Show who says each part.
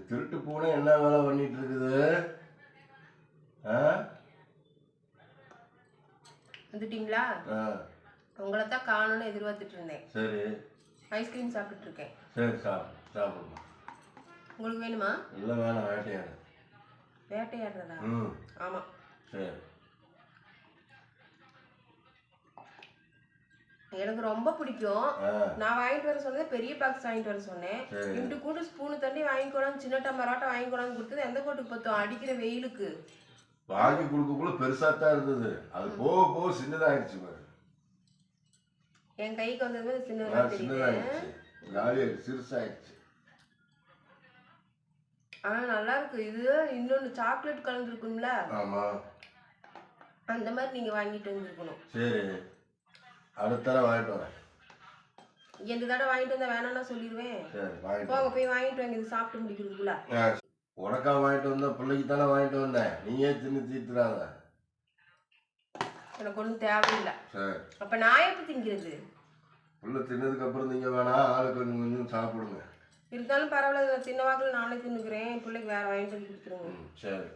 Speaker 1: திருட்டு பூனை என்ன வேலை பண்ணிட்டு இருக்குது?
Speaker 2: வந்துட்டீங்களா? உங்களை தான் காணும்னு எதிர்பார்த்துட்டு இருந்தேன்.
Speaker 1: சரி,
Speaker 2: ஐஸ்கிரீம் சாப்பிட்டுட்டு இருக்கேன்.
Speaker 1: சரி, சாப்பிடுங்க.
Speaker 2: உங்களுக்கு வேணுமா?
Speaker 1: இல்லை, வேணாம். வேட்டையாடு.
Speaker 2: வேட்டையாடுறதா? ஆமாம்.
Speaker 1: சரி,
Speaker 2: எனக்கு ரொம்ப பிடிக்கும். நான் வாங்கிட்டு வர சொன்னது பெரிய பாக்ஸ் வாங்கிட்டு வர சொன்னேன். இண்டு கூட ஸ்பூனு தண்ணி வாங்கிக்கோடான்னு சின்ன டம்ளராட்டம் வாங்கிக்கோடான்னு கொடுத்தது எந்த கோட்டுக்கு பத்தும்? அடிக்கிற வெயிலுக்கு
Speaker 1: வாங்கி கொடுக்கக்குள்ள பெருசா தான் இருந்தது. அது போக போக சின்னதாயிடுச்சு பாரு.
Speaker 2: என் கைக்கு வந்தது சின்னதாயிடுச்சு,
Speaker 1: சிறுசாயிடுச்சு.
Speaker 2: ஆனா நல்லா இருக்கு. இது இன்னொன்னு சாக்லேட் கலந்துருக்கும்ல?
Speaker 1: ஆமா,
Speaker 2: அந்த மாதிரி நீங்க வாங்கிட்டு வந்துருக்கணும்.
Speaker 1: சரி, அடுத்த தடவை வாங்கிட்டு வரேன்.
Speaker 2: எந்த தடவை வாங்கிட்டு வந்தா வேணாம்னா சொல்லிடுவேன். போங்க போய் வாங்கிட்டு வாங்க, இது சாப்பிட்டு முடிக்கிறதுக்குள்ள.
Speaker 1: உனக்கா வாங்கிட்டு வந்த? பிள்ளைக்கு தானே வாங்கிட்டு வந்தேன். நீயே தின்னு தீர்த்துறாத.
Speaker 2: எனக்கு ஒன்றும் தேவையில்லை.
Speaker 1: சரி,
Speaker 2: அப்ப நான் எப்ப திங்கிறது?
Speaker 1: புள்ள தின்னதுக்கு அப்புறம் நீங்க வேணா ஆளுக்கு கொஞ்சம் கொஞ்சம் சாப்பிடுங்க.
Speaker 2: இருந்தாலும் பரவாயில்ல, தின்ன வாக்கில் நானே தின்னுக்கிறேன். பிள்ளைக்கு வேற வாங்கிட்டு வந்து கொடுத்துருங்க.
Speaker 1: சரி.